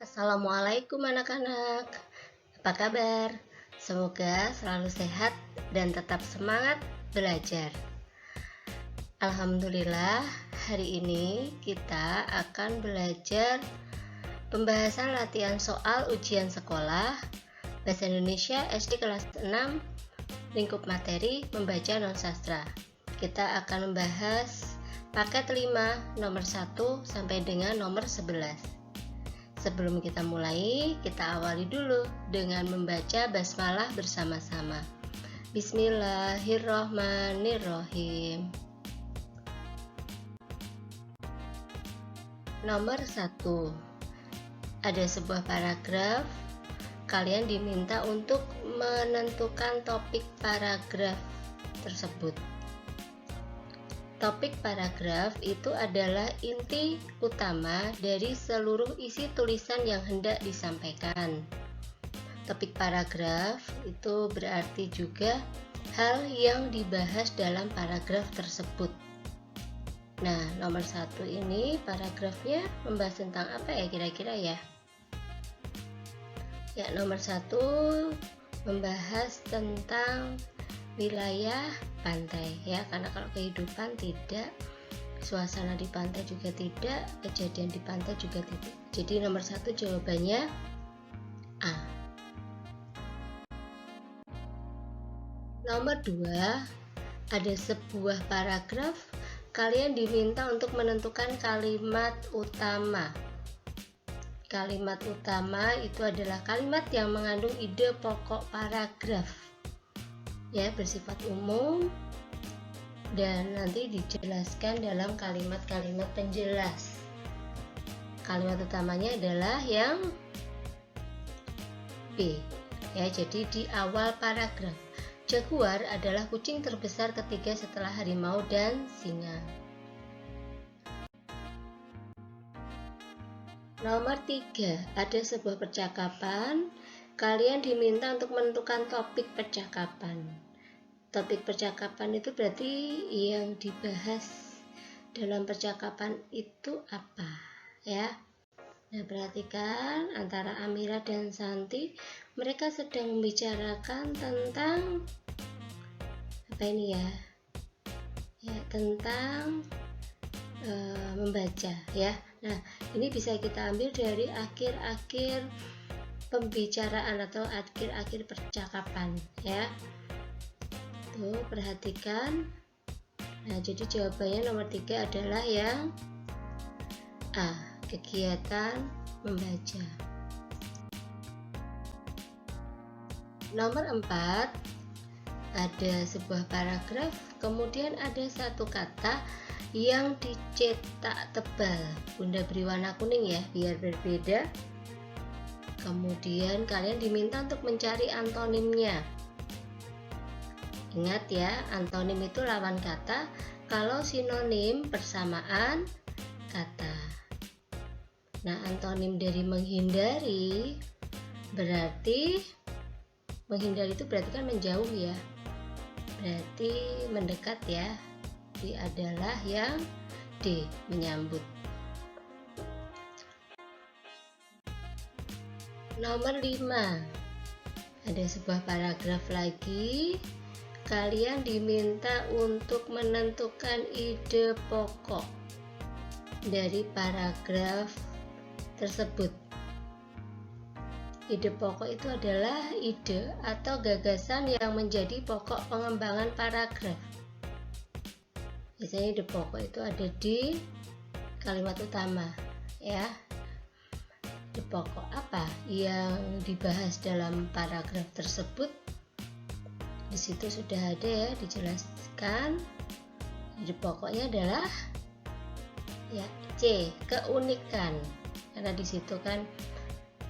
Assalamualaikum anak-anak, apa kabar? Semoga selalu sehat dan tetap semangat belajar. Alhamdulillah, hari ini kita akan belajar pembahasan latihan soal ujian sekolah Bahasa Indonesia SD kelas 6, lingkup materi membaca non-sastra. Kita akan membahas paket 5 nomor 1 sampai dengan nomor 11. Sebelum kita mulai, kita awali dulu dengan membaca basmalah bersama-sama. Bismillahirrohmanirrohim. Nomor 1. Ada sebuah paragraf. Kalian diminta untuk menentukan topik paragraf tersebut. Topik paragraf itu adalah inti utama dari seluruh isi tulisan yang hendak disampaikan. Topik paragraf itu berarti juga hal yang dibahas dalam paragraf tersebut. Nah, nomor 1 ini paragrafnya membahas tentang apa ya kira-kira ya? Ya, nomor 1 membahas tentang wilayah pantai ya, karena kalau kehidupan tidak, suasana di pantai juga tidak, kejadian di pantai juga tidak. Jadi nomor 1 jawabannya A. Nomor 2, ada sebuah paragraf. Kalian diminta untuk menentukan kalimat utama. Kalimat utama itu adalah kalimat yang mengandung ide pokok paragraf ya, bersifat umum dan nanti dijelaskan dalam kalimat-kalimat penjelas. Kalimat utamanya adalah yang B ya. Jadi di awal paragraf, jaguar adalah kucing terbesar ketiga setelah harimau dan singa. Nomor 3, ada sebuah percakapan. Kalian diminta untuk menentukan topik percakapan. Topik percakapan itu berarti yang dibahas dalam percakapan itu apa ya. Nah, perhatikan antara Amira dan Santi, mereka sedang membicarakan tentang apa ini ya? Ya, tentang membaca ya. Nah, ini bisa kita ambil dari akhir-akhir pembicaraan atau akhir-akhir percakapan ya. Tuh, perhatikan. Nah, jadi jawabannya nomor 3 adalah yang A, kegiatan membaca. Nomor 4, ada sebuah paragraf, kemudian ada satu kata yang dicetak tebal. Bunda beri warna kuning ya, biar berbeda. Kemudian kalian diminta untuk mencari antonimnya. Ingat ya, antonim itu lawan kata, kalau sinonim persamaan kata. Nah, antonim dari menghindari berarti, menghindari itu berarti kan menjauh ya, berarti mendekat ya. Jadi adalah yang D, menyambut. Nomor 5, ada sebuah paragraf lagi. Kalian diminta untuk menentukan ide pokok dari paragraf tersebut. Ide pokok itu adalah ide atau gagasan yang menjadi pokok pengembangan paragraf. Biasanya ide pokok itu ada di kalimat utama ya. Ide pokok apa yang dibahas dalam paragraf tersebut? Di situ sudah ada ya, dijelaskan. Ide pokoknya adalah ya C, keunikan. Karena di situ kan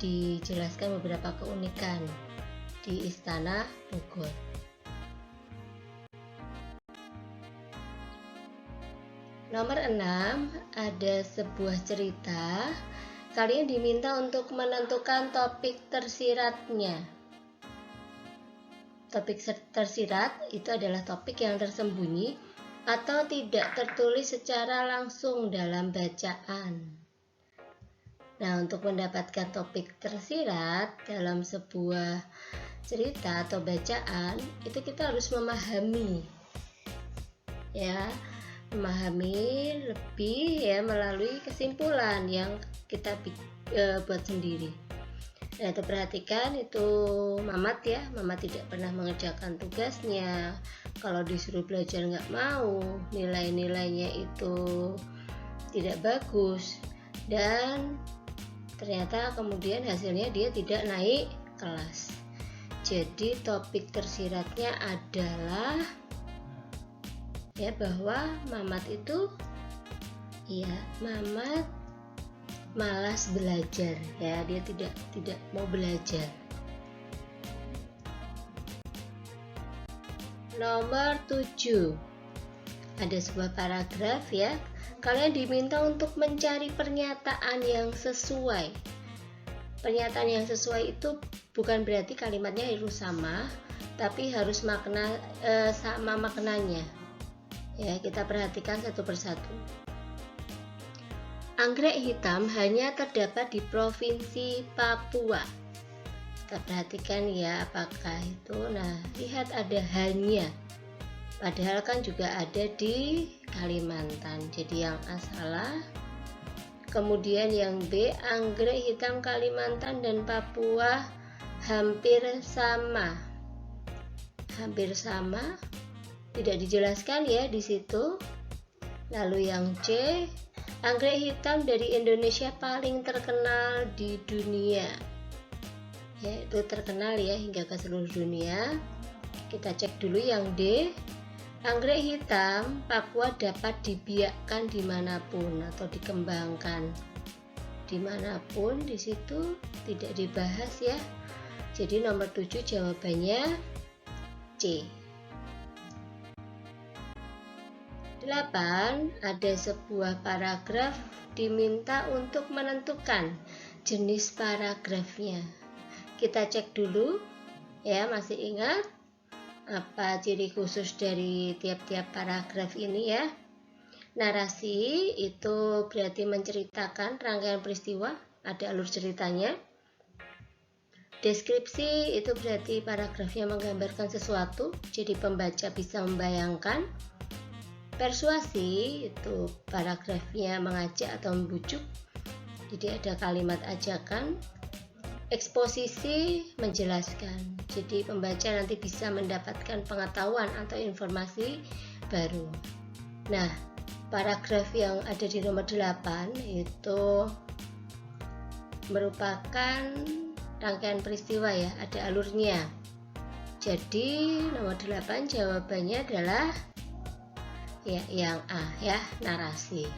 dijelaskan beberapa keunikan di Istana Bogor. Nomor 6, ada sebuah cerita. Kalian diminta untuk menentukan topik tersiratnya. Topik tersirat itu adalah topik yang tersembunyi atau tidak tertulis secara langsung dalam bacaan. Nah, untuk mendapatkan topik tersirat dalam sebuah cerita atau bacaan, itu kita harus memahami, ya, memahami lebih ya melalui kesimpulan yang kita buat sendiri. Nah, itu perhatikan, itu Mamat ya, Mamat tidak pernah mengerjakan tugasnya. Kalau disuruh belajar nggak mau, nilai-nilainya itu tidak bagus, dan ternyata kemudian hasilnya dia tidak naik kelas. Jadi topik tersiratnya adalah ya bahwa Mamat itu Mamat malas belajar, ya, dia tidak mau belajar. Nomor 7, ada sebuah paragraf ya. Kalian diminta untuk mencari pernyataan yang sesuai. Pernyataan yang sesuai itu bukan berarti kalimatnya harus sama, tapi harus sama maknanya. Ya, kita perhatikan satu persatu. Anggrek hitam hanya terdapat di Provinsi Papua. Kita perhatikan ya, apakah itu. Nah, lihat ada hanya. Padahal kan juga ada di Kalimantan. Jadi yang A salah. Kemudian yang B, anggrek hitam Kalimantan dan Papua hampir sama. Hampir sama. Tidak dijelaskan ya di situ. Lalu yang C, anggrek hitam dari Indonesia paling terkenal di dunia. Ya, itu terkenal ya hingga ke seluruh dunia. Kita cek dulu yang D, anggrek hitam Papua dapat dibiakkan dimanapun atau dikembangkan dimanapun. Di situ tidak dibahas ya. Jadi nomor 7 jawabannya C. 8, ada sebuah paragraf diminta untuk menentukan jenis paragrafnya. Kita cek dulu ya, masih ingat apa ciri khusus dari tiap-tiap paragraf ini ya. Narasi itu berarti menceritakan rangkaian peristiwa, ada alur ceritanya. Deskripsi itu berarti paragrafnya menggambarkan sesuatu, jadi pembaca bisa membayangkan. Persuasi itu paragrafnya mengajak atau membujuk, jadi ada kalimat ajakan. Eksposisi menjelaskan, jadi pembaca nanti bisa mendapatkan pengetahuan atau informasi baru. Nah, paragraf yang ada di nomor 8 itu merupakan rangkaian peristiwa ya, ada alurnya. Jadi nomor 8 jawabannya adalah ya yang A ya, narasi.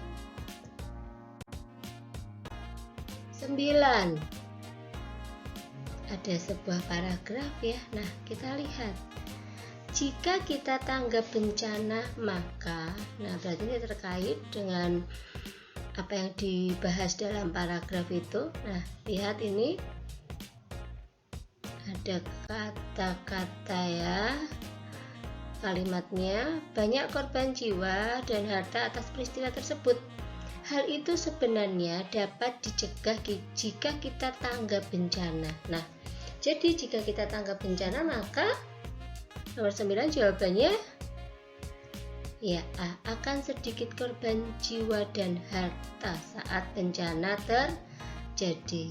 9, ada sebuah paragraf ya. Nah, kita lihat, jika kita tanggap bencana maka, nah berarti ini terkait dengan apa yang dibahas dalam paragraf itu. Nah, lihat ini ada kata-kata ya, kalimatnya, banyak korban jiwa dan harta atas peristiwa tersebut. Hal itu sebenarnya dapat dicegah jika kita tanggap bencana. Nah, jadi jika kita tanggap bencana maka nomor 9 jawabannya ya A, akan sedikit korban jiwa dan harta saat bencana terjadi.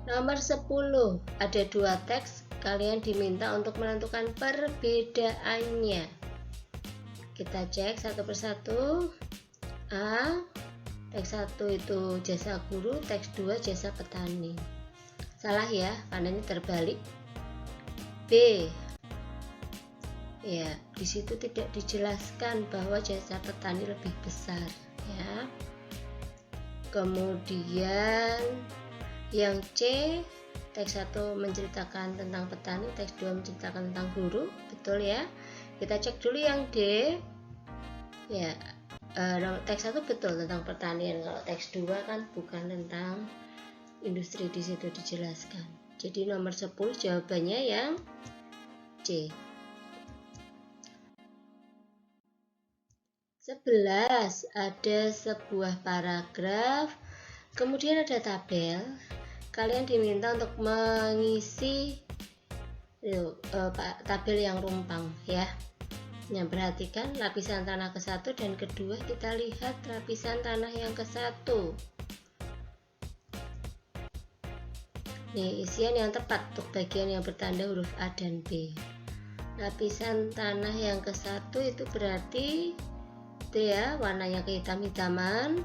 Nomor 10, ada 2 teks, kalian diminta untuk menentukan perbedaannya. Kita cek satu persatu. A, teks 1 itu jasa guru, teks 2 jasa petani. Salah ya, karena ini terbalik. B, ya di situ tidak dijelaskan bahwa jasa petani lebih besar ya. Kemudian yang C, teks 1 menceritakan tentang petani, teks 2 menceritakan tentang guru, betul ya. Kita cek dulu yang D. Ya, teks 1 betul tentang pertanian, kalau teks 2 kan bukan tentang industri, di situ dijelaskan. Jadi nomor 10 jawabannya yang C. 11 ada sebuah paragraf, kemudian ada tabel. Kalian diminta untuk mengisi tabel yang rumpang ya. Nah, perhatikan lapisan tanah ke-1 dan kedua, kita lihat lapisan tanah yang ke-1. Nih, isian yang tepat untuk bagian yang bertanda huruf A dan B. Lapisan tanah yang ke-1 itu berarti itu ya, warnanya kehitam-hitaman.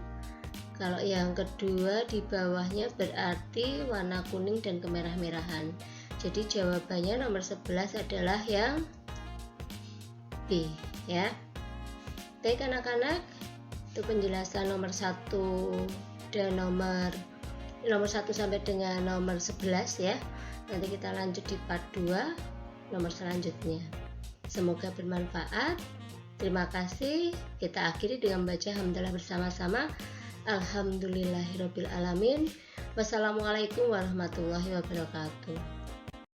Kalau yang kedua di bawahnya berarti warna kuning dan kemerah-merahan. Jadi jawabannya nomor 11 adalah yang B ya. Baik anak-anak, itu penjelasan nomor 1 dan nomor 1 sampai dengan nomor 11 ya. Nanti kita lanjut di part 2 nomor selanjutnya. Semoga bermanfaat. Terima kasih. Kita akhiri dengan membaca hamdalah bersama-sama. Alhamdulillahirabbil alamin. Wassalamualaikum warahmatullahi wabarakatuh.